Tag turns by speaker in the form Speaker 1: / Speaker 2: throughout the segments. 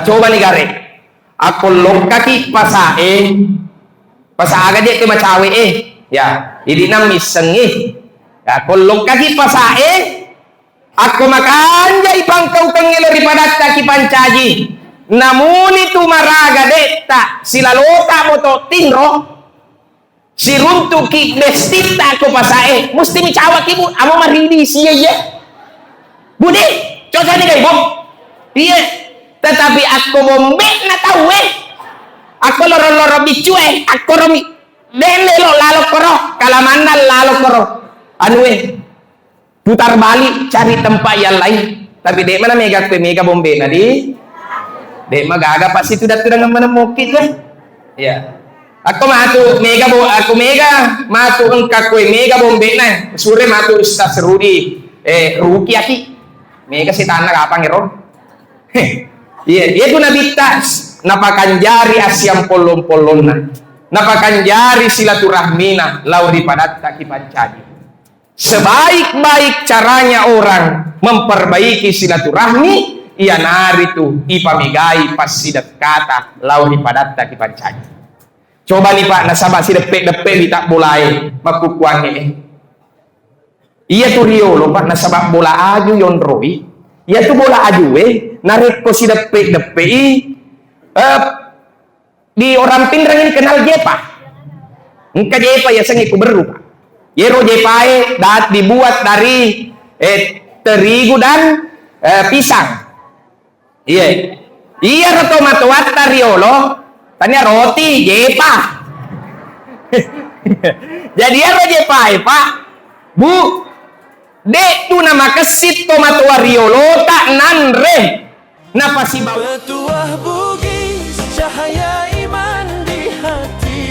Speaker 1: coba nih gare. Aku lokaki pasaga dia ke macawe ya. Ini namis sengi. Aku lokaki pasae. Aku makan jai pangkau tengil daripada kaki pancaji. Namun itu maraga deta sila lota moto tinro. Si runtuki bestita aku pasae. Mesti micawa kibu. Amo maridi siya ya. Budi, coba nih guys, iya. Tetapi aku bombe na tahu aku loro bicu aku romi dele lo lalu koro kalamanda lalu koro anu putar balik cari tempat yang lain. Tapi dek mana mega bombe nadi dek mah gaga pasti tidak menemukan ya. Aku mega matu engkak mega bombe na sure matu Ustaz Rudi Ruki aki mega si tanah apa ngero iya itu nabita napakan jari asyam polon-polona napakan jari silaturahmina lauri padat kaki pancadi. Sebaik-baik caranya orang memperbaiki silaturahmi ia nari tu ipamigai pas sidat kata lauri padat kaki pancadi. Coba nih Pak nasabah si depe di tak bolai makukuannya iya tuh Rio lo Pak nasabah bola aju yonroi iya tuh bola aju narik ko si depe di orang pindrang ini kenal jepa engka jepa ya sengi ku beru Pak yero jepae dibuat dari terigu dan pisang iya rotomato watta riolo tanya roti jepa jadi ero jepae Pak Bu dek tu nama kesit tomato riolo tak nanre napa si bawa
Speaker 2: Petuah bugis cahaya iman di hati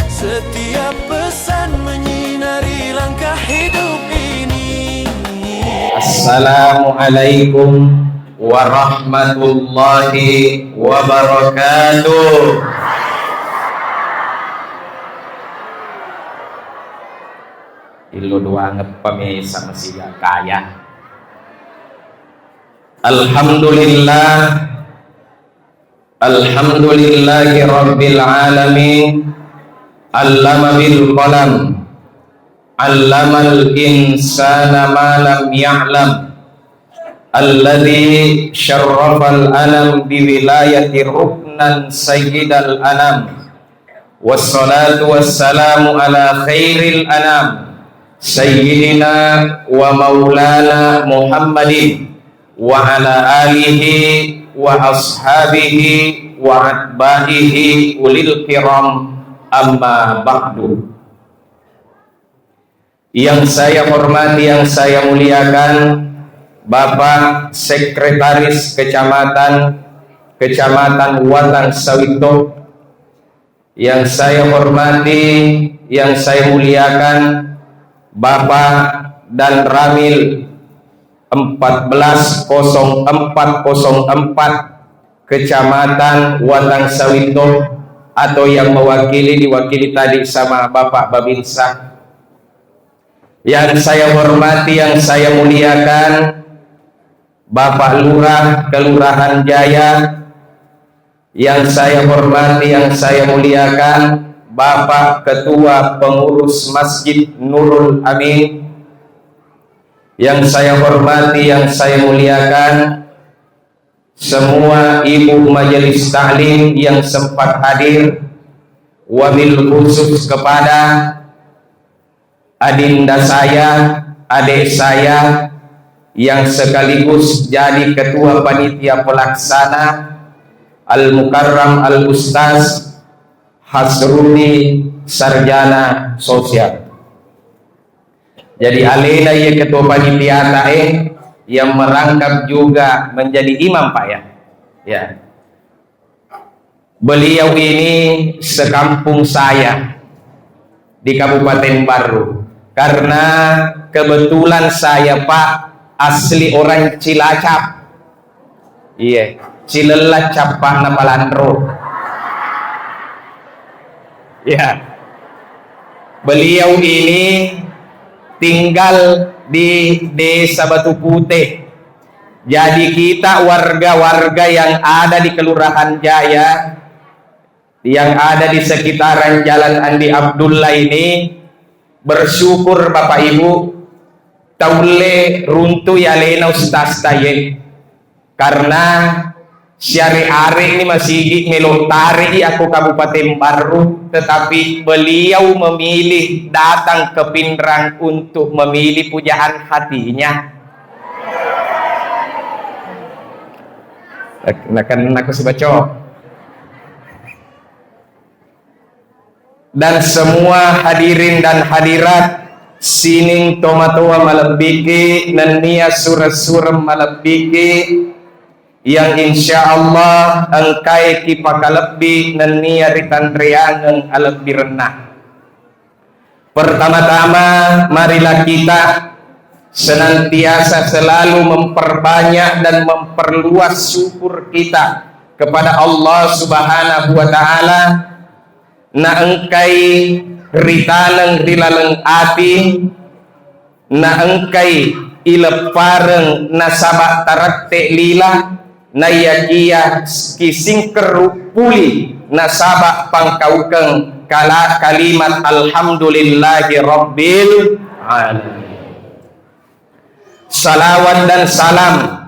Speaker 2: setiap pesan menyinari langkah hidup ini.
Speaker 1: Assalamualaikum warahmatullahi wabarakatuh. Ilo doang ngepamesa masih gak kaya. Alhamdulillahi rabbil alamin. Allama bil qalam allamal insana ma lam ya'lam alladhi syarrafal anam biwilayati ruknan sayyidal anam wassalatu wassalamu ala khairil anam sayyidina wa maulana Muhammadin wa ala alihi wa ashabihi wa atba'ihi ulil kiram amma ba'du. Yang saya hormati, yang saya muliakan Bapak Sekretaris Kecamatan Watang Sawito, yang saya hormati, yang saya muliakan Bapak dan Ramil 14004 Kecamatan Watang Sawito atau yang diwakili tadi sama Bapak Babinsa. Yang saya hormati, yang saya muliakan Bapak Lurah Kelurahan Jaya. Yang saya hormati, yang saya muliakan Bapak Ketua Pengurus Masjid Nurul Amin. Yang saya hormati, yang saya muliakan semua ibu majelis taklim yang sempat hadir, wabil khusus kepada adinda saya, adik saya yang sekaligus jadi ketua panitia pelaksana Al-Mukarram Al-Ustaz Hasruni Sarjana Sosial. Jadi alena ya ketua panitia yang merangkap juga menjadi imam Pak ya. Beliau ini sekampung saya di Kabupaten Baru karena kebetulan saya Pak asli orang Cilacap. Iya, Cilelacap Pak Napalandro. Ya. Beliau ini tinggal di Desa Batu Putih, Jadi kita warga-warga yang ada di Kelurahan Jaya, yang ada di sekitaran Jalan Andi Abdullah ini, bersyukur Bapak Ibu, taule runtu ya lena ustaz taye. Karena syari-ari ini masih melotari aku Kabupaten Baru, tetapi beliau memilih datang ke Pindrang untuk memilih pujaan hatinya. Kan aku sebaco. Dan semua hadirin dan hadirat sining tomatoa malebiki nania surem malebiki yang insya Allah engkai kipakalebih nania ritandriangen alebih renah. Pertama-tama marilah kita senantiasa selalu memperbanyak dan memperluas syukur kita kepada Allah Subhanahu wa Ta'ala, na engkai ritaneng rilaleng ati, na engkai ilepareng nasabak tarakte lila, na yakia kising kerupuli nasabak pangkaukeng kalimat alhamdulillahi rabbil alamin. Salawat dan salam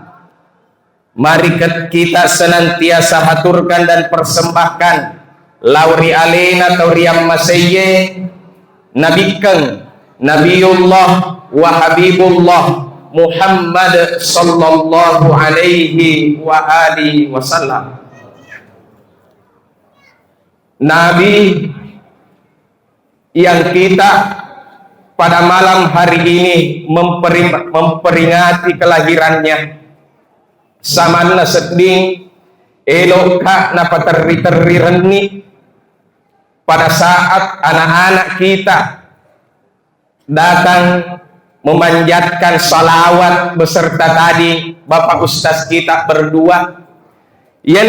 Speaker 1: mari kita senantiasa haturkan dan persembahkan lauri alena tauriam masayye nabikeng Nabiullah wa Habibullah Muhammad sallallahu alaihi wa alihi wasallam. Nabi yang kita pada malam hari ini memperingati kelahirannya, samana seding elokah napa terri reni pada saat anak-anak kita datang memanjatkan salawat beserta tadi Bapak Ustaz kita berdua. Ya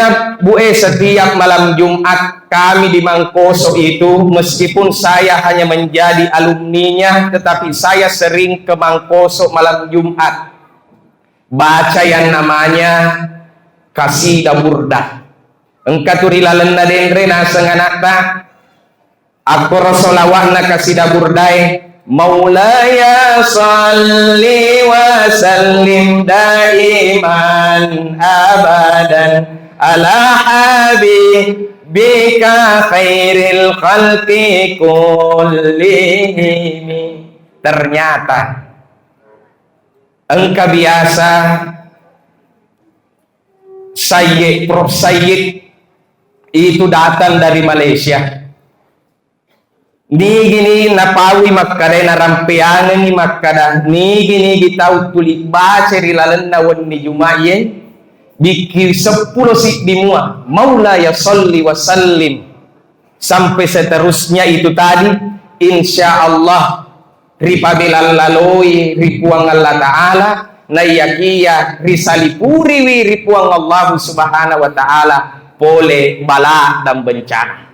Speaker 1: setiap malam Jumat kami di Mangkoso itu, meskipun saya hanya menjadi alumninya, tetapi saya sering ke Mangkoso malam Jumat baca yang namanya Qasidah Burdah. Engkaturilalenna dendre nasenganakta aku rasulawahna Qasidah Burdai, Maulaya salli wa sallim daiman abadan ala habibika khairil khalqi kullihim. Ternyata engkau biasa Prof Sayyid itu datang dari Malaysia. Ni gini napawi makkada na rampeangan ni makkada ni gini gitau tuli baca rilalan nawan ni Jumaye bikir 10 sik dimua Maula ya salli wa sallim sampai seterusnya itu tadi, insya Allah ripabilal laloi ripuang Allah Ta'ala nayakia risalipuri wi ripuang Allah Subhanahu wa Ta'ala pole bala dan bencana.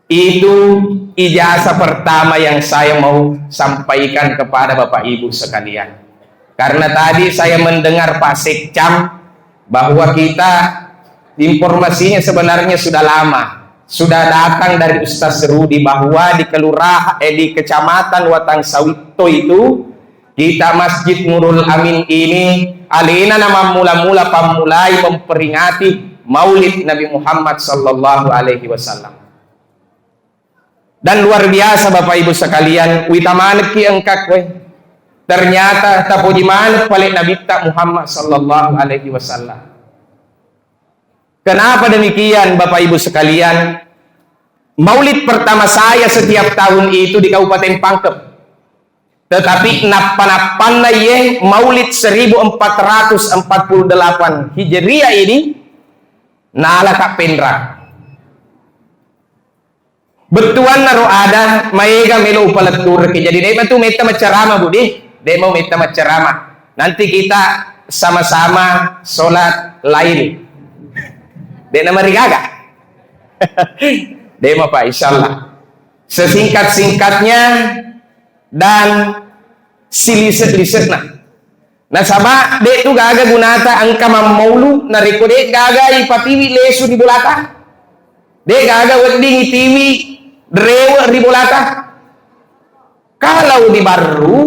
Speaker 1: Itu ijazah pertama yang saya mau sampaikan kepada Bapak Ibu sekalian. Karena tadi saya mendengar Pak Sekcam bahwa kita informasinya sebenarnya sudah lama, sudah datang dari Ustaz Rudi bahwa di di Kecamatan Watang Sawito itu kita Masjid Nurul Amin ini alina nama mula-mula pamulai memperingati Maulid Nabi Muhammad sallallahu alaihi wasallam. Dan luar biasa Bapak Ibu sekalian, witamanek ki engkak we. Ternyata tapuji manek paling Nabi Muhammad sallallahu alaihi wasallam. Kenapa demikian Bapak Ibu sekalian? Maulid pertama saya setiap tahun itu di Kabupaten Pangkep. Tetapi napan-napan ye Maulid 1448 Hijriah ini nala Kak Pendra. Betuan naro ada maega melo upalatur ke jadi dema tu meta macerama budi demo meta macerama nanti kita sama-sama sholat lain dena marigaga demo Pak insyaallah sesingkat-singkatnya dan siliset-lisetna Nasaba de tu gaga gunata angka mamaulu nariko de gaga ipatiwi lesu di bolata. De gaga wedding itiwi drewa di bolata. Kalau di baru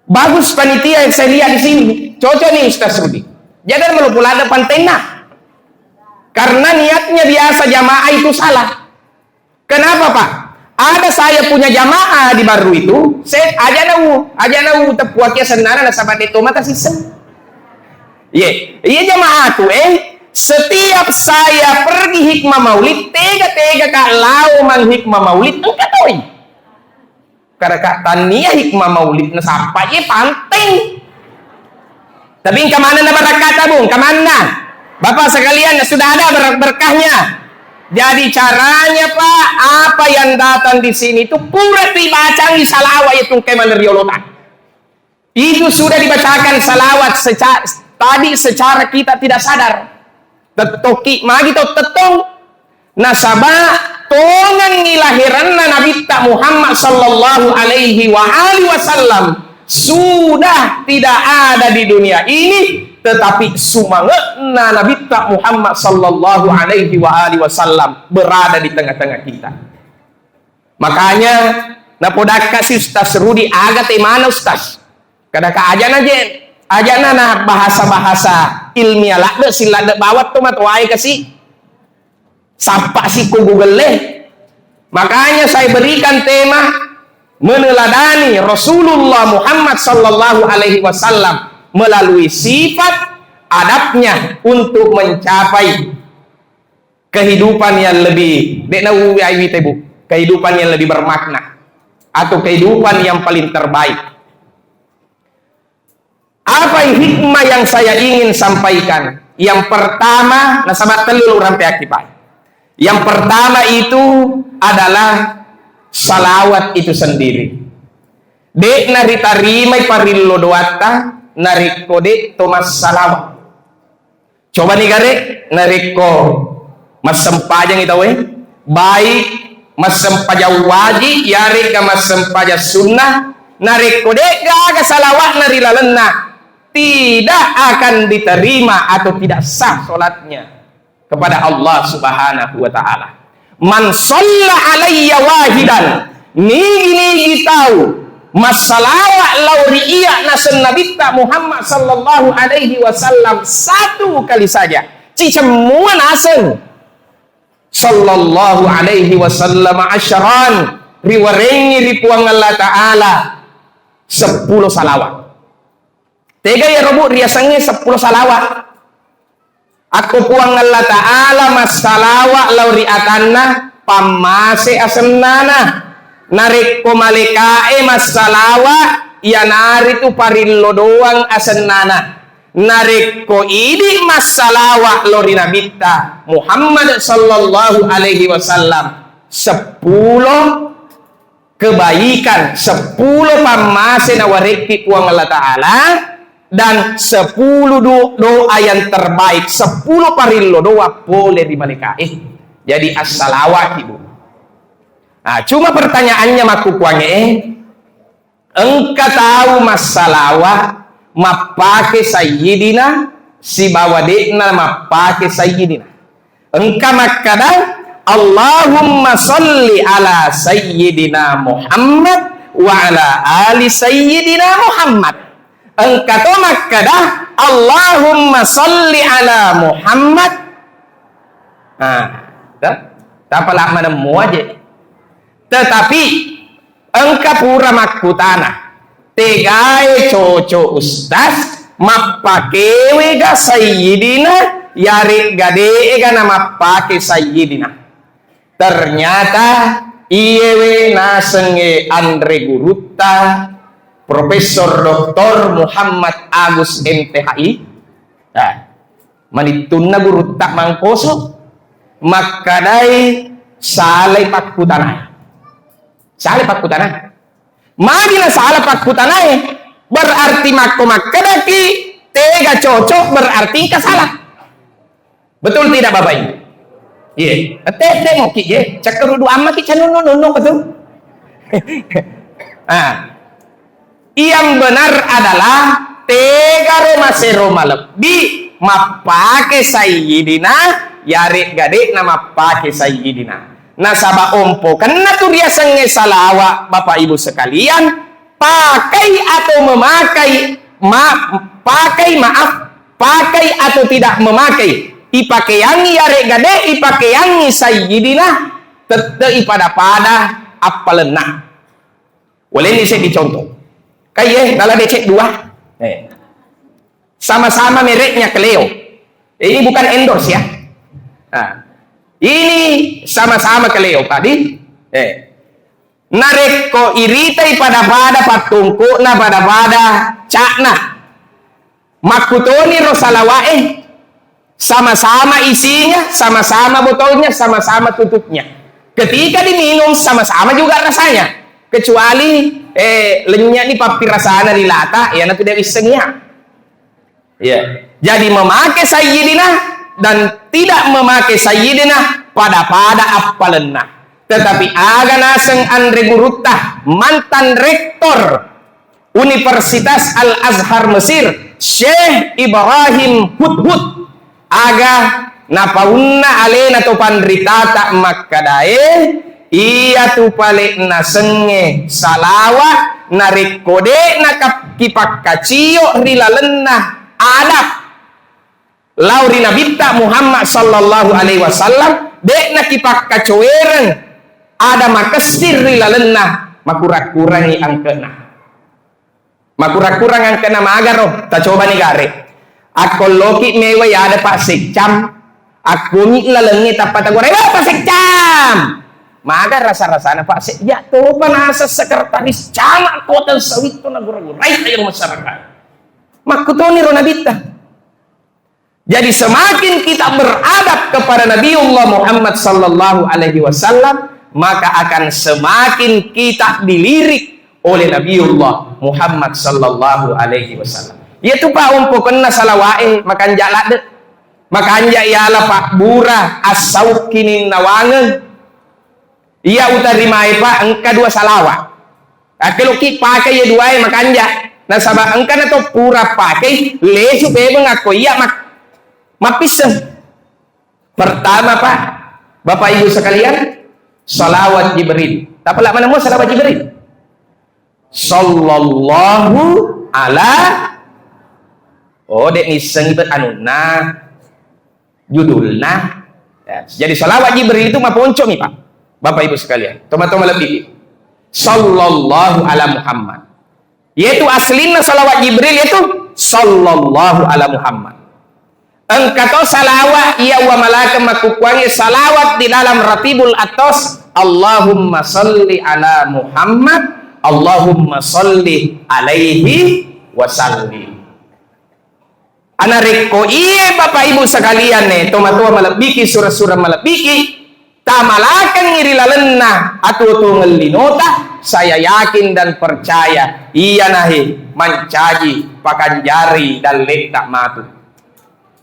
Speaker 1: bagus panitia yang saya lihat di sini. Cocok nih Ustaz Rudi. Jangan melupulada pantena. Karena niatnya biasa jamaah itu salah. Kenapa Pak? Ada saya punya jamaah di baru itu, saya aja nau tepuaknya senara na sahabat itu mata sisen. Iya jamaah tuh setiap saya pergi hikmah maulid, tega kalau mang hikmah maulid engkau tahu. Karena tania hikmah maulid na sampai penting. Tapi kemana na barakata bung? Kemana? Bapak sekalian sudah ada berkahnya. Jadi caranya Pak, apa yang datang di sini itu pura dibaca di salawat itu keman riolotan. Itu sudah dibacakan salawat tadi secara kita tidak sadar. Tetoki magi to tetong nasabah tongan ngilahiran Nabi Muhammad sallallahu alaihi wasallam sudah tidak ada di dunia ini. Tetapi sumangat Nabi Muhammad sallallahu alaihi wasallam berada di tengah-tengah kita. Makanya napodak kasih Ustaz Rudi agak mana Ustaz? Kadang-kadang aja nah bahasa-bahasa ilmiah lah deh sila deh bawat tuh mat wae kasih sampai si ku Google leh. Makanya saya berikan tema meneladani Rasulullah Muhammad sallallahu alaihi wasallam melalui sifat adabnya untuk mencapai kehidupan yang lebih kehidupan yang lebih bermakna atau kehidupan yang paling terbaik. Apa hikmah yang saya ingin sampaikan? Yang pertama, nasabat telur rampai akibat. Yang pertama itu adalah salawat itu sendiri. Dek naritarimai parillo doata nariko de Thomas salawat. Coba nih gare nariko mas sempajang itu baik mas sempaja wajib yari ka mas sempaja sunnah nariko de gaga salawat narilalena tidak akan diterima atau tidak sah solatnya kepada Allah Subhanahu wa taala. Man shalla alayya wahidan nigi tahu masalawat lauriya nasen Nabi Muhammad sallallahu alaihi wasallam satu kali saja. Cicemua nasen sallallahu alaihi wasallam asyaran riwarengi ripuang Allah Ta'ala 10 salawat. Tega ya robu riasangnya 10 salawat. Aku puang Allah Ta'ala masalawat lauriatanna pamase asemnana narik ko malikae masalawa ya nari tu parillo doang asenana narik ko idi masalawa lori nabita Muhammad sallallahu alaihi wasallam 10 kebaikan 10 pamase na wareki uang Allah Ta'ala dan 10 doa yang terbaik 10 parillo doa boleh di malikae. Jadi as-salawat ibu. Nah, cuma pertanyaannya makukuannya engka tahu masalawat mapake sayyidina si bawadekna mapake sayyidina engka makada Allahumma salli ala sayyidina Muhammad wa ala ali sayyidina Muhammad engka to makada Allahumma salli ala Muhammad. Nah, tak pala mana aja. Tetapi engka pura makutana tegae coco ustaz mapakewe ga sayyidina yari gade ga nama pake sayyidina. Ternyata iyewe nasenge Andre Gurutta Profesor Dr. Muhammad Agus MTHI manitunna Gurutta mangkoso makadai salai pakutanai salah pakutana. Magina salah pakutana berarti makko makadaki tega cocok berarti kasalah. Betul tidak Bapak Ibu? Iya. Tete mau ki cek kerudu amat ki canunu betul. Yang benar adalah tegaro masero lebih mapake sayyidina yare gade nama pake sayyidina. Nasaba ompo karena tu dia senge salawat Bapak Ibu sekalian, pakai atau memakai pakai atau tidak memakai, ipakaiangi yare gade, ipakaiangi sayyidina, tetei pada apalena. Boleh ini saya dicontoh. Kayak dalam DC 2. Sama-sama mereknya Cleo. Ini bukan endorse ya. Nah, ini sama-sama Cleo tadi. Nareko iritai pada patungku na pada cakna. Makutoni rosalawae. Sama-sama isinya, sama-sama botolnya, sama-sama tutupnya. Ketika diminum sama-sama juga rasanya. Kecuali lenyap ni papi rasana di lata, ya nanti tidak isengnya. Ya. Jadi memakai sayyidina dan tidak memakai sayyidina pada apalena. Tetapi aga naseng Andre Gurutah, mantan rektor Universitas Al-Azhar Mesir, Syekh Ibrahim Hudhud, aga napaunna alena to pandritata makkadae, iya tu pale nasenge salawat narikode kipak kaciyo rilalena adab lauri nabita Muhammad sallallahu alaihi wasallam dek nakipak kacoeren ada makesir rilalena makurak-kurangi angkena makurak-kurang angkena magaro ta coba ni gare ako loki mewa ya ada pak sekcam aku ni lalengi tapat agora pak sekcam. Maka rasa-rasanya Pak ya tuh panasa sekretaris camat kota sawit itu nagura-gurai yang masyarakat. Makutoni ronabita. Jadi semakin kita beradab kepada Nabiullah Muhammad sallallahu alaihi wasallam, maka akan semakin kita dilirik oleh Nabiullah Muhammad sallallahu alaihi wasallam. Yaitu Pak umpukna salawae makan jalak de. Makan ialah Pak Bura as-Saukinin nawangen. Ia utarimai Pak engka dua salawat. Kalau ki pakai ya dua makanja. Nah sabah engka na to pura pakai lesu bebeng aku iya mapiseng. Pertama Pak, Bapak Ibu sekalian, salawat Jibril. Tapi lah mana mau salawat Jibril? Sallallahu ala. Oh dek niseng itu anuna judulna. Ya, jadi salawat Jibril itu mah ponco nih Pak. Bapak Ibu sekalian, toma-toma lebih. Sallallahu ala Muhammad. Yaitu aslinya salawat Jibril yaitu sallallahu ala Muhammad. Engkau salawat ia wa malaikat makukwangi salawat di dalam ratibul atas. Allahumma salli ala Muhammad, Allahumma salli alaihi wa salli. Anareko iya Bapak Ibu sekalian nih, toma-toma malabiki surah-surah malabiki. Tamalakan ngirilalena atau ngelinota, saya yakin dan percaya iya nahi mancaji pakanjari dan letak matu.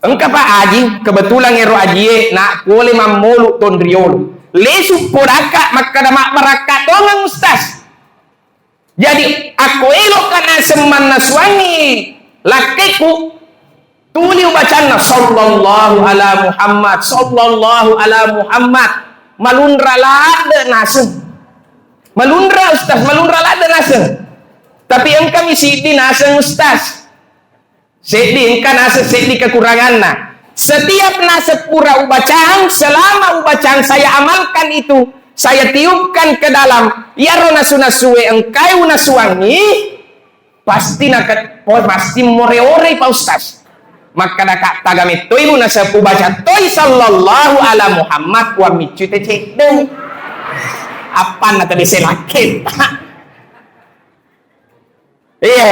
Speaker 1: Engkau Pak Haji kebetulan ngero aji nak boleh mamolu tondriolo lesu podaka makadamak barakat dongang ustaz. Jadi aku elok karena seman naswangi lakiku tuli bacana sallallahu ala Muhammad sallallahu ala Muhammad. Malundra lada naseng. Malundra ustaz, malundra lada naseng. Tapi engkau misi di naseng ustaz. Sedi engkau naseng sedi kekurangan na. Setiap naseng pura ubacaan, selama ubacaan saya amalkan itu, saya tiupkan ke dalam. Ya nasu-nasue engkau nasuangi, pasti pasti more-ore Pak Ustaz. Maka dak tagame toy muna sa pubaca toy sallallahu ala Muhammad wa micu te cek deh apa na tadi selakit iya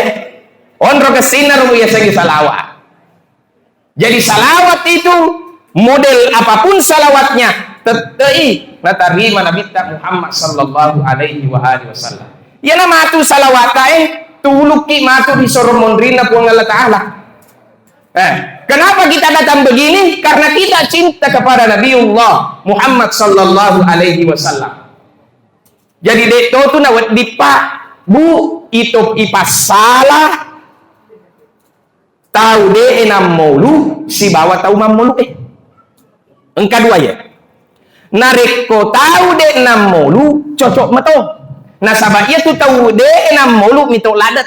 Speaker 1: onro kesinar mu ya segi salawat. Jadi salawat itu model apapun salawatnya tetei natarima Nabi Muhammad sallallahu alaihi wa alihi wasallam. Ya nama tu salawat tuluki matu di soromondrina ku Allah Ta'ala. Kenapa kita datang begini? Karena kita cinta kepada Nabiullah Muhammad sallallahu alaihi wasallam. Jadi dek tu na dipa bu itu ipas salah tahu de enam molu si bawa tahu mam molu engka dua ya nareko tahu de enam molu cocok meto nah sabab ia tu tahu de enam molu mito lada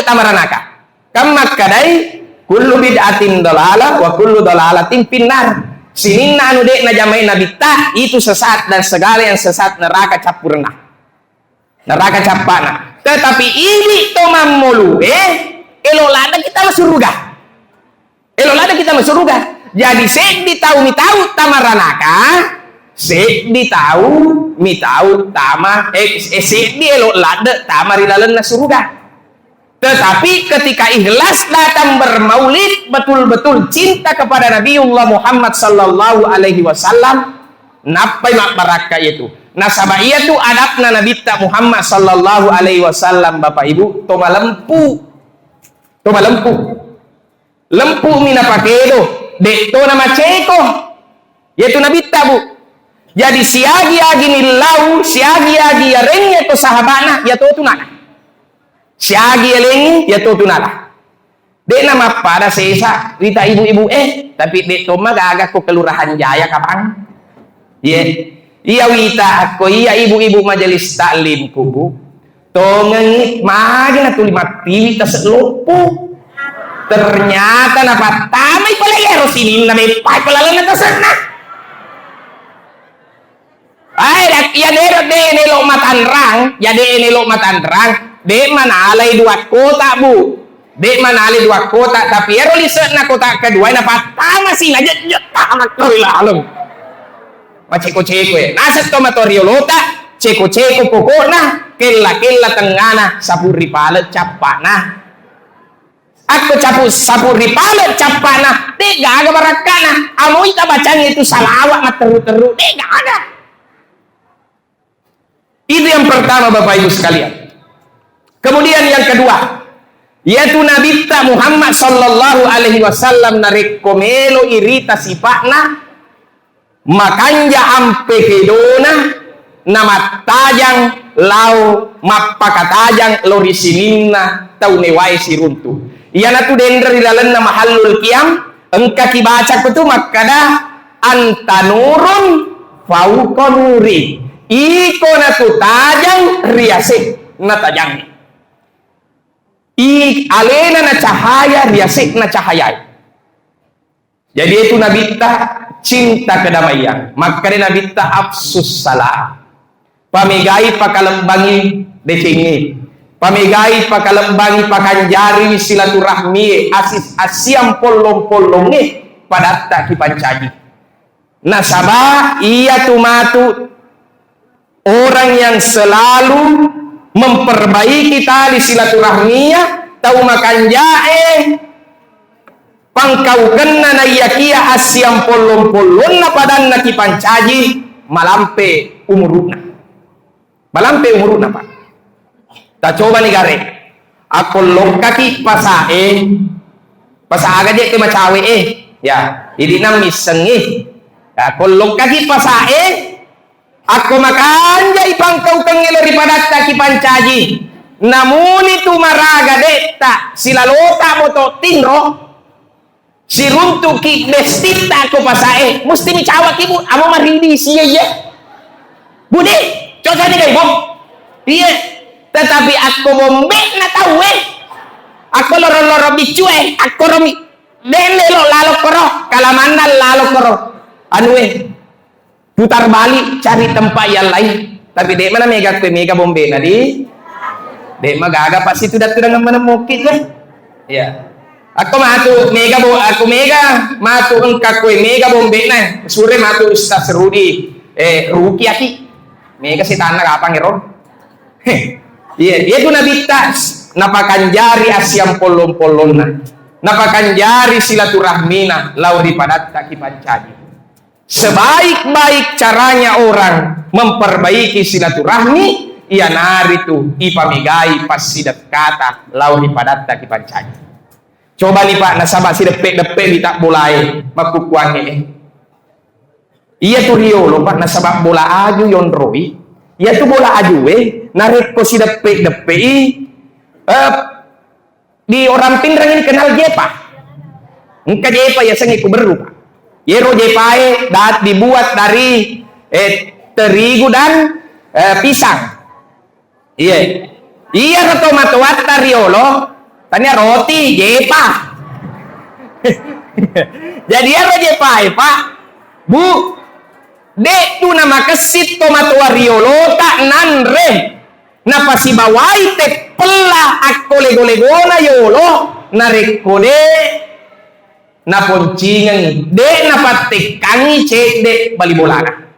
Speaker 1: tamaranaka kamak kadai kullu bid'atin dalalah wa kullu dalalatin finnar sininna anu de na jamai nabita itu sesat dan segala yang sesat neraka capurna neraka capana tetapi ini tomam molu elo lada kita masuk surga jadi sek ditahu mitau tamaranaka sek ditahu mitau tama sek di elo lada tamarilalan na surga. Tetapi ketika ikhlas datang bermaulid, betul-betul cinta kepada Nabiullah Muhammad sallallahu alaihi wasallam, napai mak baraka itu. Nah, sabab ia tu adabna Nabi Muhammad sallallahu alaihi wasallam Bapak Ibu, toma lempu. Lempu mina pakedo, dek to nama ceko. Yaitu Nabi Bu. Jadi siagi-agi nilau, siagi-agi yarengnya to sahabatna, ya to tunana. Siagi elengi ya to tunala. Dek nama pada sesa rita ibu-ibu tapi dek to mah gagak ko kelurahan Jaya kapan? Iya wita ako iya ibu-ibu majelis taklim kubu. To ngengit magina tu lima pilih tas lupu. Ternyata napa tamay pala yero sinin na may pai pala lang na sana. Ay ya dero de nelo matanrang, ya de nelo matanrang. Dek manalay dua kota Bu, dek manalay dua kota tapi ero liset na kota kedua na patama sila tamak to ilalong maceko-ceko nasa tomatorio lota ceko-ceko pokokna kella tengana sapuri palet capana aku sapuri palet capana dek gaga barakana amoy ta bacanya itu salawat materu-teru dek gaga. Itu yang pertama Bapak Ibu sekalian. Kemudian yang kedua, yaitu Nabi Muhammad sallallahu alaihi wasallam narekomelo irita sipakna makanja ampe kedona nama tajang lau mapakatajang lorisininna taunewai siruntu. Iana tu dendra di dalam nama halul kiam engka kibaca kutu makada antanurun faukonuri iko na tu tajang riasik na tajang alena na cahaya riasik na cahaya. Jadi itu Nabi cinta kedamaian maka Nabi afsus salah pamegai pakalembangi decengi pamegai pakalembangi pakanjari silaturahmi asis asiam polong-polongi pada tak kipancaji nasabah iya tumatu orang yang selalu memperbaiki tali silaturahminya tahu makan jae pangkau kena na yakia asyam polon-polon na padan na kipancaji malampe umuruna Pak tak coba nih gare aku lokaki pasae pasaga je ke macawe ya ini namis sengi aku lokaki pasae aku makan jai pangkau kengel daripada taki pancaji namun itu maraga deta silalota moto tinro siruntuki bestita aku pasae mesti micawak ibu amo maridi siya ya budi cocok nih ibu iya tetapi aku bombe na tahu aku loro-loro bicu aku romi dele lo lalo koro kalamanda lalo koro anu putar balik cari tempat yang lain tapi dek mana mega bombe nadi dek magaga pasti itu datang dengan menemukit ya aku mega matu engkak kue mega bombe na sore matu Ustaz Rudi Ruki aki mega si tanah apa ngero iya dia tu Nabi tas napakan jari asyam polon-polona napakan jari silaturahmina lauri padat taki pancaji. Sebaik-baik caranya orang memperbaiki silaturahmi ia nari tu ipamigai pas sidat kata lauri padat taki pancaji. Coba nih Pak nasabah si depek tak boleh makukuan iya tu Rio lo Pak nasabah bola aju yondroi iya tu bola aju narik ko si depe di orang pindrang ini kenal jepa. Engka jepa ya sengi ku beru Pak. Yero jepae dibuat dari terigu dan pisang. Iya. Iya ke tomato watta riolo, tanya roti jepa. Jadi apa jepae Pak? Bu, dek tu nama kesit tomato riolo tak nanre. Napa si bawai te pelah aku lego-legona yolo narik kode na poncingan de na patikangi cek de bali bolana.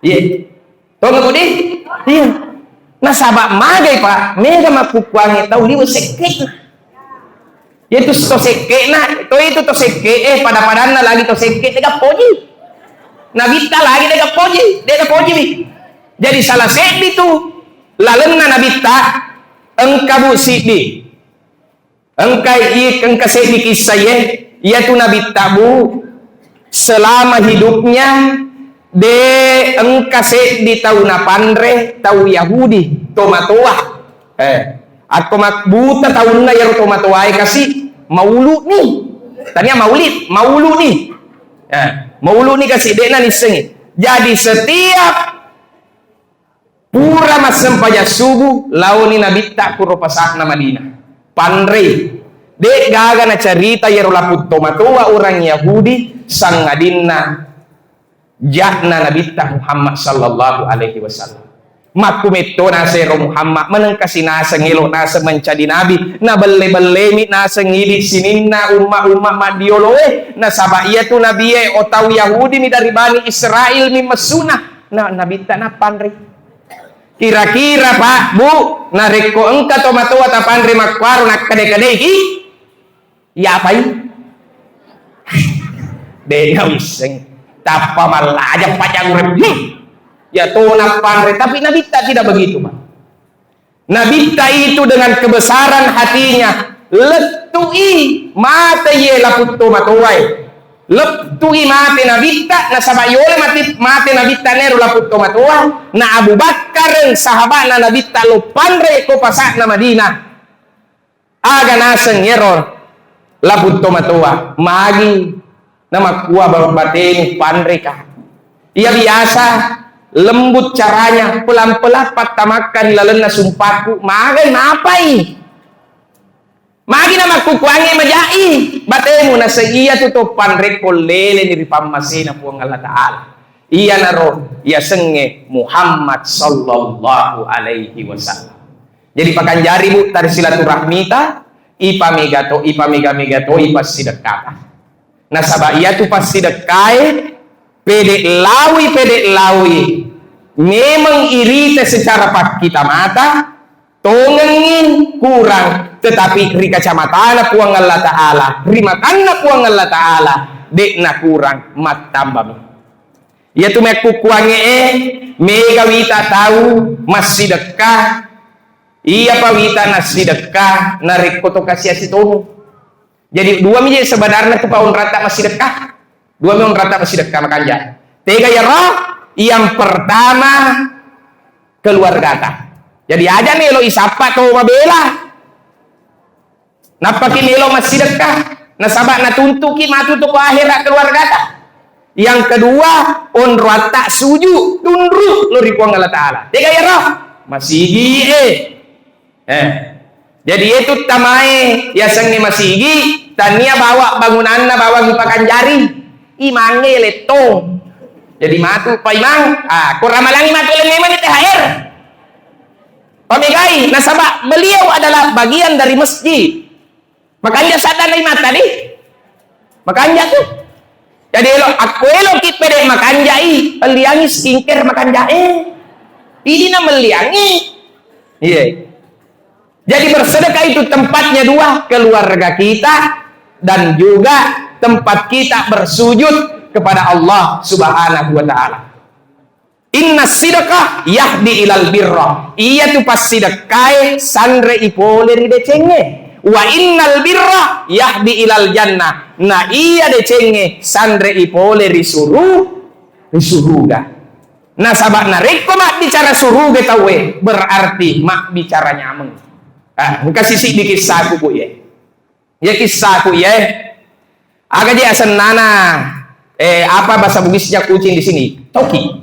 Speaker 1: Iya. Tong ko di? Iya. Na sabak magay Pak, mega makukuangi tahu liwa sekek. Itu to sekek na, itu to sekek pada-padan na lagi to sekek tega poji. Nabita lagi tega poji bi. Jadi salah sedi tu lalena nabita engka bu sidi. Engka sedi kisah ia tu nabita bu selama hidupnya de engka sedi tahu na pandre tahu Yahudi tomatoa. Aku mak buta tahun na ya tomatoa kasih maulu nih. Tanya maulu nih. Maulu nih kasih dena nih sengi. Jadi setiap pura masem pajak subuh launi nabita kuro pasakna Madinah. Pandre dek gaga na cerita ya laput tomatoa orang Yahudi sang adinna jakna nabita Muhammad sallallahu alaihi wasallam. Makumeto nasa ero Muhammad menengkasi nasa ngelo nasa mencadi nabi na belle-belle nasa ngidi sininna umma madioloe na saba iya tu nabi otau Yahudi mi dari Bani Israel mi mesuna na nabita na pandre. Kira-kira Pak Bu nareko engka tomato ta pandre makwaru nak kade-kade iki ya apa ini? Dia wiseng tapa malah aja pajang urip. Ya tona pandre, tapi Nabita tidak begitu, Pak. Nabita itu dengan kebesaran hatinya, letui mate ye laput tomatoai. Letui mate Nabita, na sabayole mate Nabita neru laput tomatoai, na Abu Bakar sahabat na Nabita lo pandre ko pasak na Madinah. Aga naseng yeror laput tomatoa, magi na makua bateni pandre ka. Ia biasa lembut caranya, pelan-pelan patamakan hilalena sumpahku, magai napai. Magi nama kukuangi majai, batemu na iya tutup pandre kolele ni ripamasina puang Allah Ta'ala. Iya naro, iya senge Muhammad sallallahu alaihi wasallam. Jadi pakan jari bu, tari silaturahmita, ipa megato, ipa sidekata. Nasabah iya tu pas sidekai, pede lawi memang irita secara pak kita mata tongengin kurang tetapi ri kacamata puang Allah Ta'ala rimakanna puang Allah Ta'ala dek na kurang mat tambah ya tu meku kuange mega wita tahu masih dekah iya pa wita nasi dekah narik koto kasih asitono jadi dua menjadi sebenarnya tu paun rata masih dekah dua memang rata masih dekat makanya. Tiga ya roh, yang pertama keluarga ta. Jadi aja nih lo isapa to mabela. Napaki nih lo masih dekat. Nasabak na tuntuki matu to akhirat keluarga ta. Yang kedua on rata suju tundru lo ripuang Allah Ta'ala. Tiga ya roh, masih jadi itu tamae ya sengi masih tania bawa bangunanna bawa hipakan jari. Imange leto jadi matu pa imang kuramalangi matu lengeman di THR pamegai nasabak beliau adalah bagian dari masjid makanya sadar dari mata nih makanya tuh jadi aku kit pede makanya meliangi skincare makanya ini na meliangi iya jadi bersedekah itu tempatnya dua keluarga kita dan juga tempat kita bersujud kepada Allah Subhanahu wa Ta'ala. Inna sidaqah yahdi ilal birra. Iya tu pas sidaqai sandre ipole ri decenge. Wa innal birra yahdi ilal jannah. Na iya decenge sandre ipole ri suruga. Nasabak nareko mak bicara suruh getawe berarti mak bicara nyameng. Kasih sih di kisahku bu ya. Ya kisahku ya. Agak dia senana. Apa bahasa Bugisnya kucing di sini? Toki.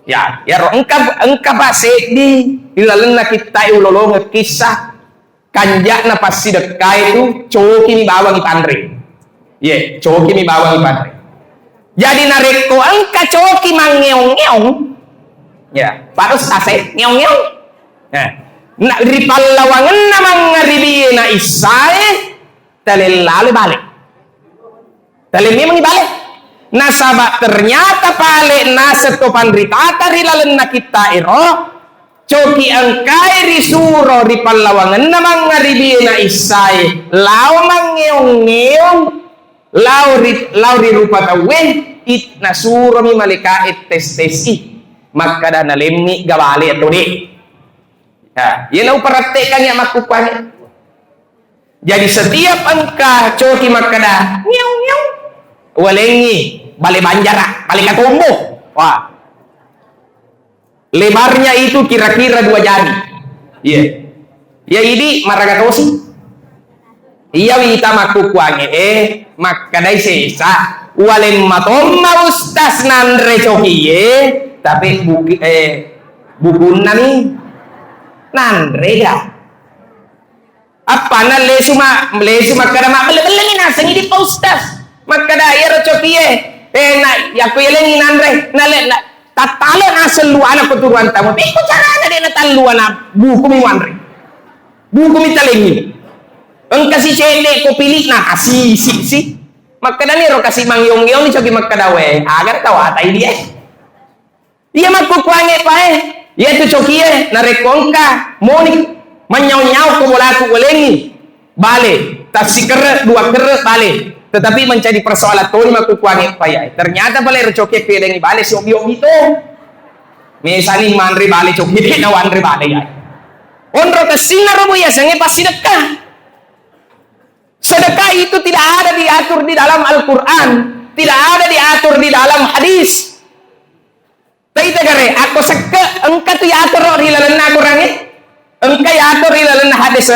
Speaker 1: Ya, roh engkap bahasa di ilalena kita ulolo kisah kanjak na pasti dekai itu coki ni bawang ni pandre. Ye, coki ni bawang ni pandre. Jadi nareko angka coki mangeong-ngeong. Ya, parus ase ngeong-ngeong. Nak ripalawangan namang ngaribi na isae talelalu balik. Talemi mangi balik. Nasabak ternyata balik nasetopan ritata rilalen na kita iro. Coki angkai risuro ripalawangan namang ngaribi na isae lau mangeong-ngeong. Lauri rupa tawe it nasuro mi malika it testesi maka dana lemni gawali atau di ya lau perhatikan ya makupannya. Jadi setiap angka coki makada nyew nyew walengi bale banjara bale katumbuh. Wah, lebarnya itu kira-kira 2 jari. Iya ya ini maragatosi. Iya wita makukuange makadai sesa walen matomma ustas nandre cokiye tapi bukuna nih nandre ya apa na lesu makada mak bele-bele nasang ini pa ustas makada ya cokiye na yaku yelengi nandre na tatalo asal luana keturuan tamuiko cara na de na taluana buku mi wanre buku mi talengi engkau si cendek ko pilih nah kasih si maka dani ro kasih mangyong-yong ni coki makadawe agar tahu atai dia makku kuange pae ya tu coki na rekongka moni manyau-nyau ko bolaku welengi bale tasik 2 kere bale tetapi menjadi persoalan tuh makku kuange pae ternyata bale ro coki pelengi bale si obi-obi to mesani manri bale coki de na wanri bale ya onro kasina ro ya sange pasti dekat. Sedekah itu tidak ada diatur di dalam Al-Quran, tidak ada diatur di dalam hadis. Tapi tegare, aku seke engkau tu diatur di dalam Al-Quran engkau diatur di dalam hadis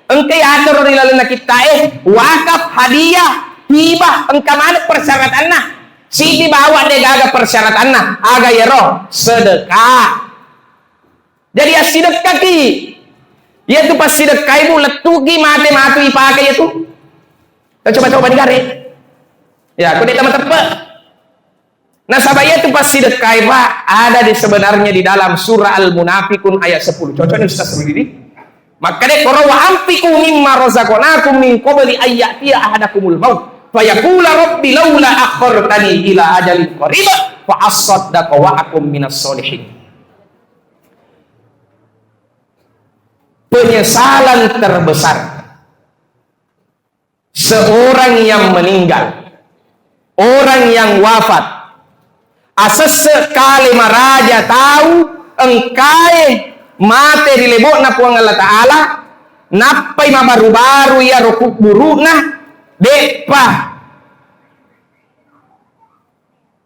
Speaker 1: engkau diatur di dalam kita wakaf, hadiah, hibah, engkau mana persyaratannya? Si dibawa deh gaga persyaratannya, aga ya roh sedekah. Jadi ya sedekah ki. Ya itu pasti sedekah ibu letugi mati pakai itu. Kita coba digare. Ya, aku teman tepat. Nah, sabaya itu pasti sedekah Pak ada di sebenarnya di dalam surah Al-Munafikun ayat 10. Cocok nih Ustaz sendiri. Maka deh qara wa anfiqu mimma razaqnakum min qabli ayyati ahadakumul maut. Fa yaqula rabbi laula akhartani ila ajalin qarib fa asaddaqa wa akum minas solihin. Penyesalan terbesar seorang yang meninggal, orang yang wafat, asas sekali maraja tahu engkai mate di lebok na puang Allah Ta'ala napai ma baru-baru ya rokuk buruna depa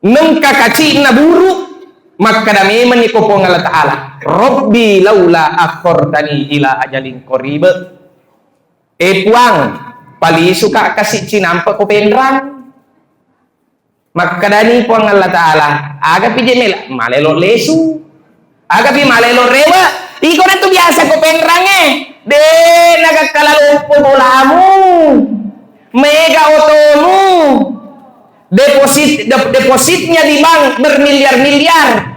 Speaker 1: nengka kaci na buruk maka dami meniko puang Allah Ta'ala Rabbi laula akhartani ila ajalin qarib. Puang pali suka kasih cinampa ko penrang. Maka dani puang Allah Ta'ala aga pi jemela malelo lesu. Aga pi malelo rewa. Iko na to biasa ko penrang de nagakalalumpo bolamu. Mega otomu. Depositnya di bank bermiliar-miliar.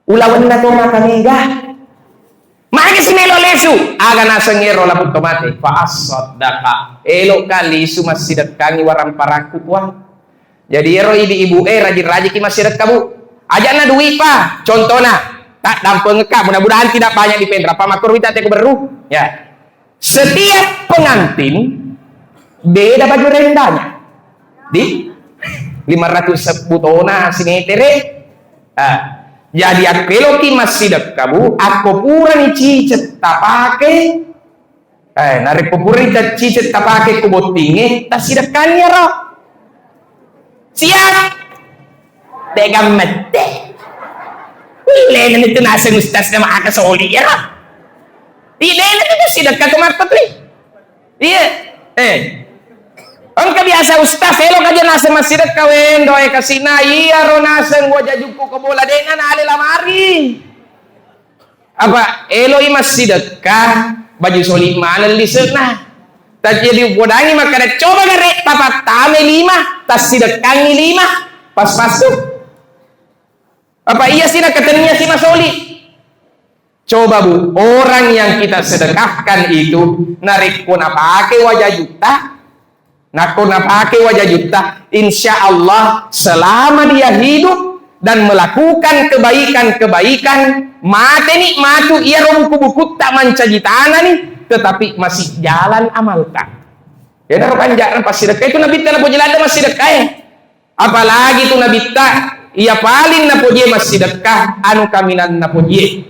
Speaker 1: Ulawan na to makamiga. Maagi sinelo lesu. Aga nasa ngero labut tomate. Fa'asaddaqa. Elo kali sumasidakkangi warang paraku kuang. Jadi ero ibu rajin-rajin ki masidak kamu. Aja na duit pa. Contohnya. Tak dampeng ngekap. Mudah-mudahan tidak banyak di pendra. Pamakur wita teko beru. Ya. Setiap pengantin. Beda baju rendahnya. Di 500 butona sinetere. Jadi aku ki masih kamu aku pura ni cicet tapake narik pupuri ta cicet tapake kubotinge ta sidakannya ro siap tegam mete Ilan itu nasa ustaz na makakasoli ya. Ilan itu sedekah kumartot iya. Ang kabiasa ustaz, elo ka dyan nasa masjid kawin, doy kasina, iya ro nasa wajah juku ko bola dengan ali lamari. Apa, elo i masjid ka, baju soli mana lisek na. Tak jadi bodangi makanya coba gare tapat tame 5, tas sidekangi 5, pas tuh. Apa iya sih nak katanya si masoli? Coba bu, orang yang kita sedekahkan itu narik pun apa pakai wajah juta. Nakon pakai wajah juta, insya Allah selama dia hidup dan melakukan kebaikan-kebaikan, mati nih matu ia buku-buku tak mencaji tanah nih, tetapi masih jalan amalkan. Ya naruh kanjaran pas sedekah itu nabi tak napo jalan masih sedekah ya. Apalagi itu nabi tak, ia paling napo je masih sedekah anu kaminan napo je.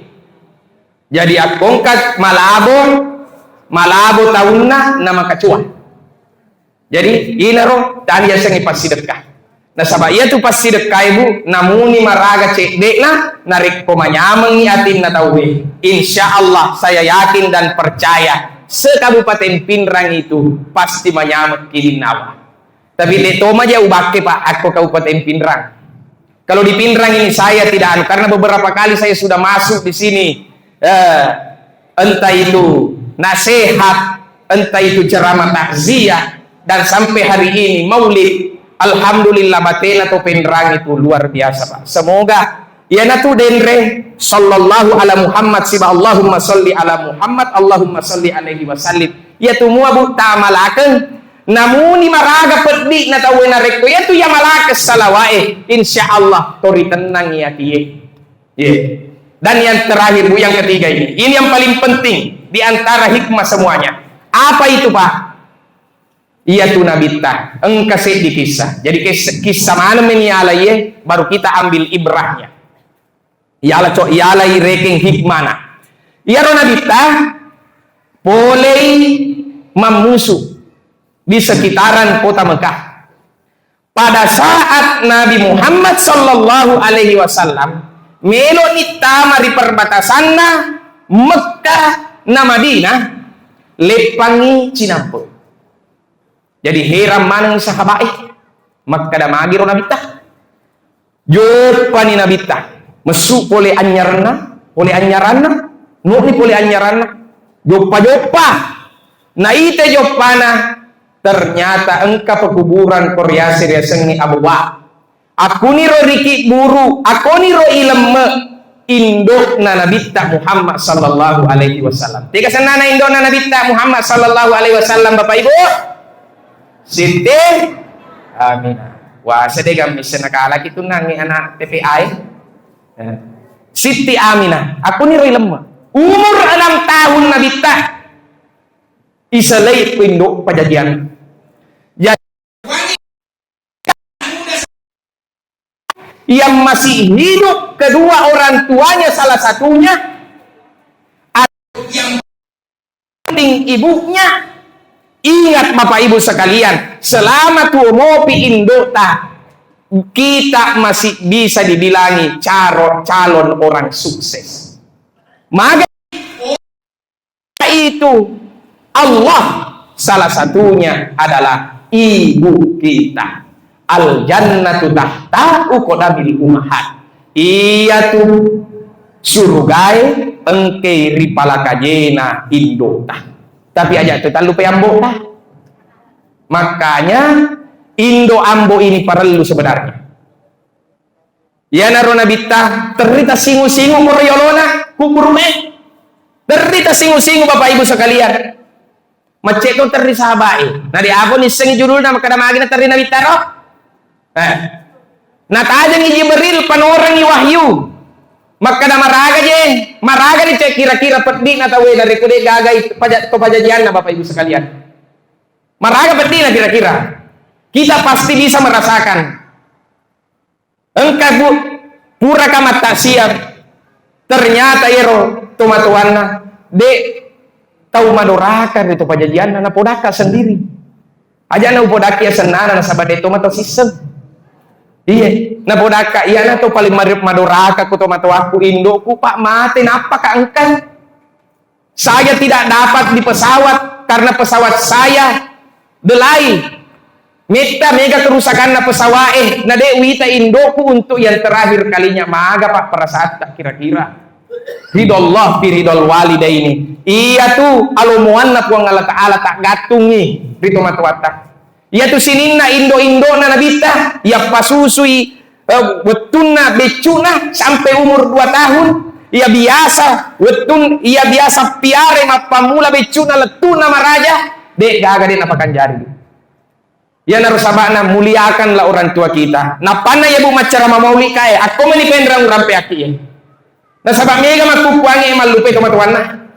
Speaker 1: Jadi akongkat malabo tahunna nama kacuan. Jadi inaro tadi yang sengi pas sedekah. Nah sabab ia tu pas sedekah ibu namuni maraga cek dekna narik komanyameng ni atin na tauwe. Insya Allah saya yakin dan percaya sekabupaten Pinrang itu pasti manyameng kilinawa. Tapi detoma aja ubake pak aku kabupaten Pinrang. Kalau di Pinrang ini saya tidak anu karena beberapa kali saya sudah masuk di sini. Entah itu nasihat, entah itu ceramah takziah. Dan sampai hari ini maulid, alhamdulillah batin atau Pinrang itu luar biasa pak. Semoga ya natu denre sallallahu ala Muhammad sibah Allahumma salli ala Muhammad Allahumma salli alaihi wasallim. Ya tu mua bu tamalaken namuni maraga peddi na tawe na rekto ya tu ya malakas salawae insyaallah tori tenang ya kiye. Yeah. Dan yang terakhir bu yang ketiga ini yang paling penting di antara hikmah semuanya. Apa itu pak? Iya tu nabita engkasih di kisah. Jadi kisah mana menialai baru kita ambil ibrahnya. Ialah cok ialah reking hikmana. Iya ro nabita boleh memusuh di sekitaran kota Mekah. Pada saat Nabi Muhammad sallallahu alaihi wasallam melo nita mari perbatasanna Mekah na Madinah lepangi Cinampo. Jadi heram manang sahabat maka damagi ro nabita jopani nabita mesu pole anyaranna nukni pole anyaranna jopa na ite jopana ternyata engka pekuburan koryase dia sengi abuwa aku ni ro riki buru aku ni ro ilemme indok na nabita Muhammad sallallahu alaihi wasallam tiga senana indok na nabita Muhammad sallallahu alaihi wasallam bapak ibu Siti Aminah. Wah, sedang misen nakala itu nangi anak TPI. Siti Aminah. Aku ni roy lemah. Umur 6 tahun nabita. Isalay pindok pajadian. Jadi yang masih hidup kedua orang tuanya salah satunya yang penting ibunya. Ingat Bapak Ibu sekalian, selama tuh mopi indota kita masih bisa dibilangi calon orang sukses. Maka itu Allah salah satunya adalah ibu kita. Al jannatu tahta uqdamil ummahat. Iya tuh surgai engke ripalakajena indota. Tapi aja itu tak lupa ambo lah. Makanya Indo ambo ini perlu sebenarnya. Ya naro nabita terita singu-singu moroyolona kukurume. Terita singu-singu Bapak Ibu sekalian. Macet itu teri sahabai. Nah di aku nih sengi judul nama kadamagi na teri nabita roh. Nah tajang Jibril panorang wahyu. Maka ada maraga ni cek kira-kira pedih na tawe dari kude gagai pajajian na Bapak Ibu sekalian. Maraga pedih na kira-kira. Kita pasti bisa merasakan. Engkau bu pura kamat tak siap. Ternyata ero tomatuanna de tahu madorakan itu pajajian na podaka sendiri. Aja na podaki senana na sabade tomato sisem. Iya, na bodaka iya na to paling madoraka ko to matuaku indoku Pak mate napa ka engkan? Saya tidak dapat di pesawat karena pesawat saya delay. Mega kerusakan na pesawat na dewi ta indoku untuk yang terakhir kalinya maga Pak perasaan tak kira-kira. Ridollah fi ridol walidaini. Iya tu alumuan na puang Allah Ta'ala tak gatungi rito matuatak. Iya tu sininna indo na nabita ya pasusui wetuna becuna sampai umur 2 tahun. Ia biasa wetun ia biasa piare mapamula becuna letuna maraja dek gaga dia napakan jari. Ya narusabana muliakanlah orang tua kita. Napana ya bu macara mamauli kae aku menipendra urampe aki ya. Na sabab mega makupuangi malupe kamatuana.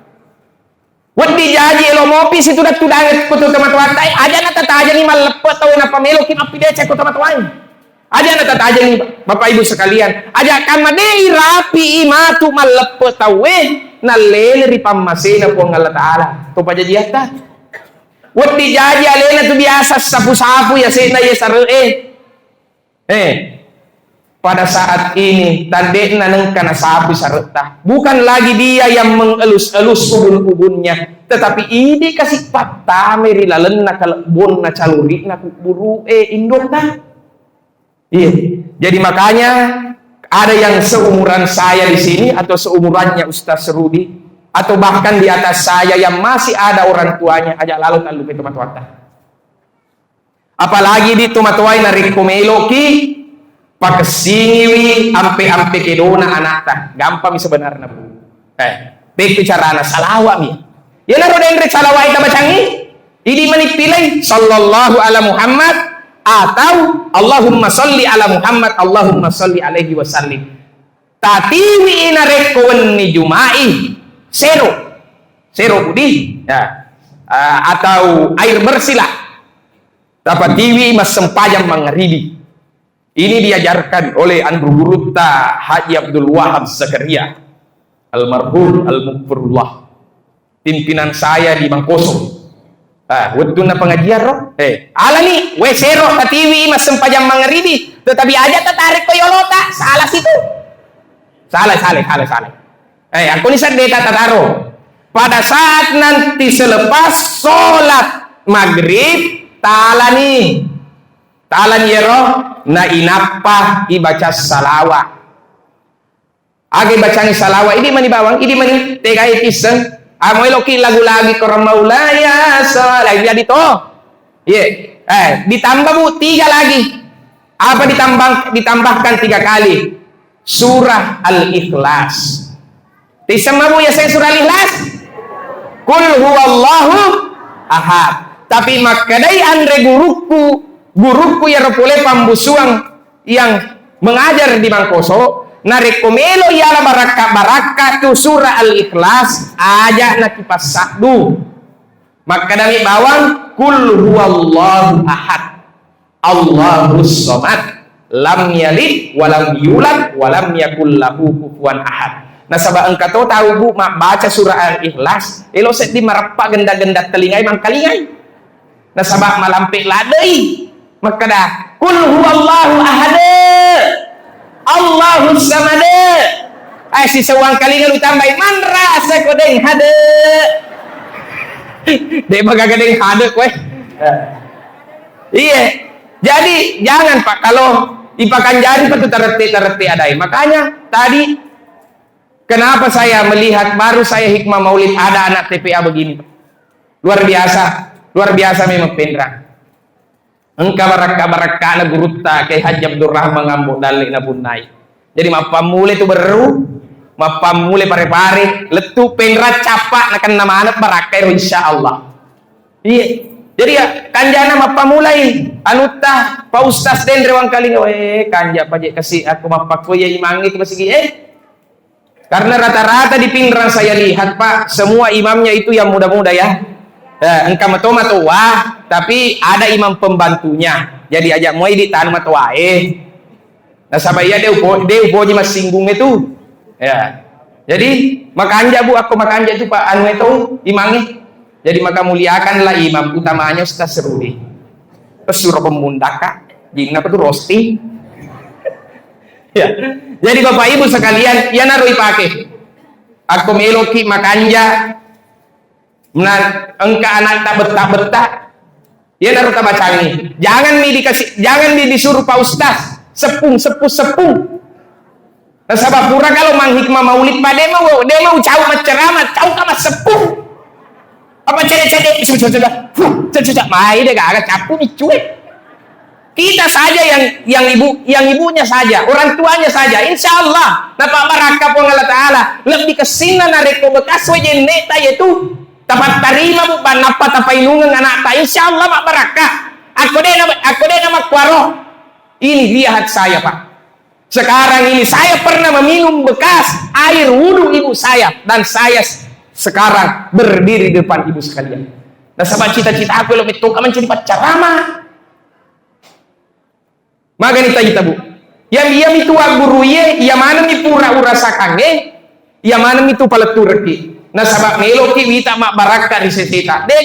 Speaker 1: Wadi jaji elo mopi situ dak tudanget kutu kamatuan tai aja na tata aja ni malepet tau na pamelo kin api dece kutu kamatuan. Aja na tata aja ni Bapak Ibu sekalian. Aja kan madei rapi imatu malepet tau na lele ri pamasena puang Allah Ta'ala. Tu paja jiata. Wadi jaji alena tu biasa sapu-sapu ya sena ya saree. Pada saat ini tandek naneng kana sapi sareta bukan lagi dia yang mengelus-elus ubun-ubunnya tetapi ini kasih patah meri lalenna kalebon na caluri na buru indota. Iya. Jadi makanya ada yang seumuran saya di sini atau seumurannya Ustaz Rudi atau bahkan di atas saya yang masih ada orang tuanya aja lalu talu itu matuata. Apalagi di tumatuai narik komeloki pakesingiwi ampe kedona anakta gampang sebenarnya bu. Bek bicara salawa mi. Ya naro dendre salawa ita bacangi. Ini menipilih sallallahu ala Muhammad atau Allahumma salli ala Muhammad Allahumma salli alaihi wasallim. Tatiwi ina rekowen ni jumai zero budi ya. Atau air bersih lah. Dapat tiwi mas sempajang mengeribi. Ini diajarkan oleh Andru Gurutta Haji Abdul Wahab Zakaria almarhum al-Mukfirullah pimpinan saya di Mangkoso. Waktu na pengajian roh alani wesero tatiwi mas sempajang mengeribi tetapi aja tertarik koyolota salah situ salah aku ni sadeta tataro pada saat nanti selepas sholat maghrib talani roh na inapa ibaca salawat agi bacani salawat ini mani bawang ini mani tegai kiseng amoy loki lagu-lagi korang maulaya salawat jadi to ditambah bu 3 lagi apa ditambahkan 3 kali surah Al-Ikhlas disema bu ya saya surah Al-Ikhlas kul huwallahu ahad tapi makadai andre guruku ya repole pambusuang yang mengajar di Mangkoso narekomelo ialah baraka tu surah Al-Ikhlas aja na kipas sakdu maka dami bawang kul huwallahu ahad Allahus somad lam yalid walam yulad walam yakul lahu kufuwan ahad. Nah sabab engkau tahu bu baca surah Al-Ikhlas elo set di marapa genda-genda telingai mangkalingai nah sabab malampik ladai maka dah kul huwallahu ahad Allahus samad si sewang kalingan utambai man rasa kodeng hade dek magagadeng hade kowe iya jadi jangan Pak kalau dipakan jari itu tereti adai makanya tadi kenapa saya melihat baru saya hikmah maulid ada anak TPA begini luar biasa memang pendra. Engkau baraka na gurutta kay Haji Abdurrahman ngambok dalik na bunay. Jadi mapamuli tu beru, mapamuli pare-pare, letu pendra capak na kan nama anak baraka insyaallah. Iya. Jadi ya kanjana mapamulai anuta pa ustaz den rewang kaling kanja paje kasih aku mapakoy imangi itu masih karena rata-rata di pinggiran saya lihat Pak semua imamnya itu yang muda-muda ya. Engkau matoma tua tapi ada imam pembantunya jadi ajak moy di tanah tua nah sampai ya dia upo mas singgung itu ya jadi makanja bu aku makanja itu Pak anu itu imamnya jadi maka muliakanlah imam utamanya Ustaz Rudi pesuruh pemundaka jingna itu roasting Ya. Jadi Bapak Ibu sekalian, ya narui pakai. Aku meloki makanja, engka anak tak betah-betah. Ya naruh tabacangi. Jangan disuruh Pak Ustaz sepung. Nah, sabab pura kalau manghikmah maulid Pak dia mau cau ceramah, cau kama sepung. Apa cedek sudah mai deh gak capu nih cuek. Kita saja yang ibunya saja, orang tuanya saja, insya Allah napa barakah Allah Ta'ala lebih kesina nareko bekas wajen neta yaitu dapat terima bukan napa tapainungan anak ta, insya Allah mak barakah. Aku deh nama kuaro. Ini lihat saya Pak, sekarang ini saya pernah meminum bekas air wudhu ibu saya, dan saya sekarang berdiri di depan ibu sekalian. Nah sahabat cita-cita aku lebih tukar menjadi ceramah. Maka kita bu, yang itu guru ye, yang mana mi pura urasakan yang mana mi tu paleturki. Nah sabab meloki wita mak baraka risetita. De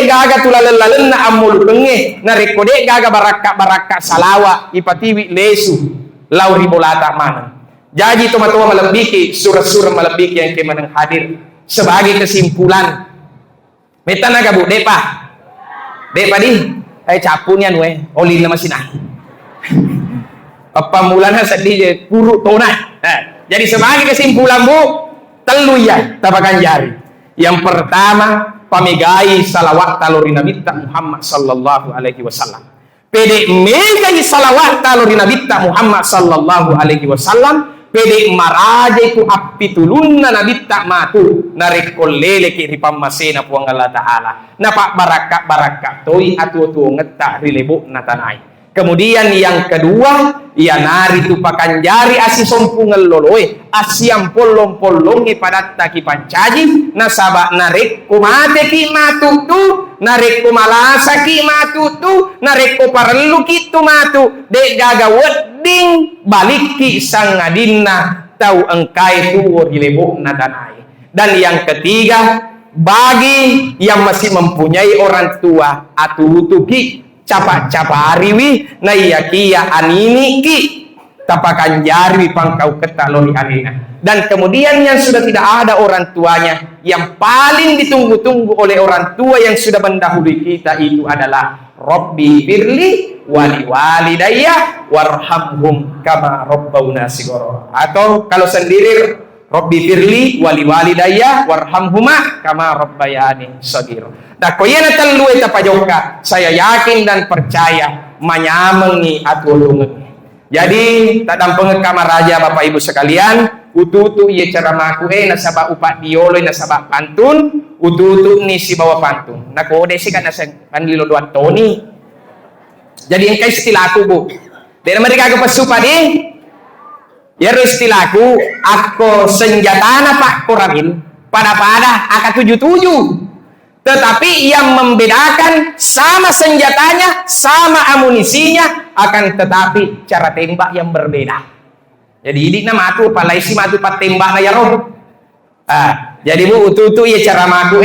Speaker 1: gaga tulalalen na amul penge. Na reko de gaga baraka salawa ipatiwi lesu lauri bolata mana. Jadi toma-toma malebiki surah-surah malebiki yang kemanang hadir sebagai kesimpulan. Metana bu, depa di. Capunian we, olin na masina. Apa mulanya sedih puru tona. Jadi sebagai kesimpulan bu, telu ya tabakan jari. Yang pertama, pamegai salawat taluri Nabi Muhammad sallallahu alaihi wasallam. Pede megai salawat taluri Nabi Muhammad sallallahu alaihi wasallam. Pede maraja ku api tulunna Nabi tak matu narikol lele ki ripamasena puang Allah Ta'ala. Napa barakak toi atu ngeta rilebo natanai. Kemudian yang kedua, ia nari tupakan jari asi sompungal loloe asiam polong-polongi pada taki pancaji nasaba narik kumate ki matu tu narik kumalasa ki matu tu narik kuparelu ki tu matu dek gaga wedding balik ki sang adinna tau engkai tu dilebok nadanai. Dan yang ketiga, bagi yang masih mempunyai orang tua atu tuki capa ariwi na iya kia anini ki tapakan jari pangkau ketalori anina. Dan kemudian yang sudah tidak ada orang tuanya, yang paling ditunggu-tunggu oleh orang tua yang sudah mendahului kita itu adalah Rabbi firli wali walidayya warhamhum kama rabbauna sigoro. Atau kalau sendiri Rabbi firli wali walidayya warhamhuma kama rabbayani sagiro. Nah, koyana telu eta pajoka, saya yakin dan percaya manyamengi atulungan. Jadi, tadang pengekama raja Bapak Ibu sekalian, ututu ieu ceramahku nasaba upak diolo nasaba pantun, ututu ni si bawa pantun. Nah, kode sih kan lilo dua toni. Jadi engkai istilaku bu. Dari mereka ke pesupa di ya istilaku aku senjatana Pak Koramil pada akan 77. Tetapi yang membedakan sama senjatanya, sama amunisinya, akan tetapi cara tembak yang berbeda. Jadi ini nama aku palaisi matu pat tembak na ya roh. Jadi bu utu ya cara matu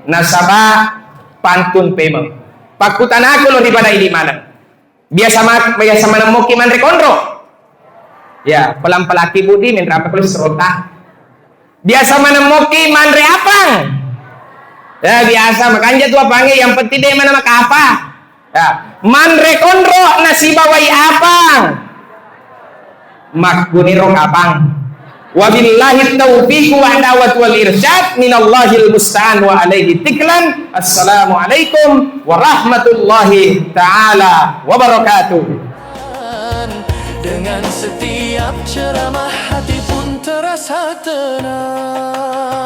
Speaker 1: nasaba pantun pemeng. Pakutan aku loh di pada ini mana. Biasa mana moki man rekondro. Ya, pelam pelaki budi min rapa kulis serota. Biasa mana moki man reapang. Ya biasa makanya tua panggil yang penting dia mana mak apa ya man rekondro nasi bawai apang makguniro kapang wabillahi taufiq wa da'wat wal irsyad minallahil musta'an wa alaihi tiklan. Assalamualaikum warahmatullahi taala wabarakatuh.
Speaker 2: Dengan setiap ceramah hati pun terasa tenang.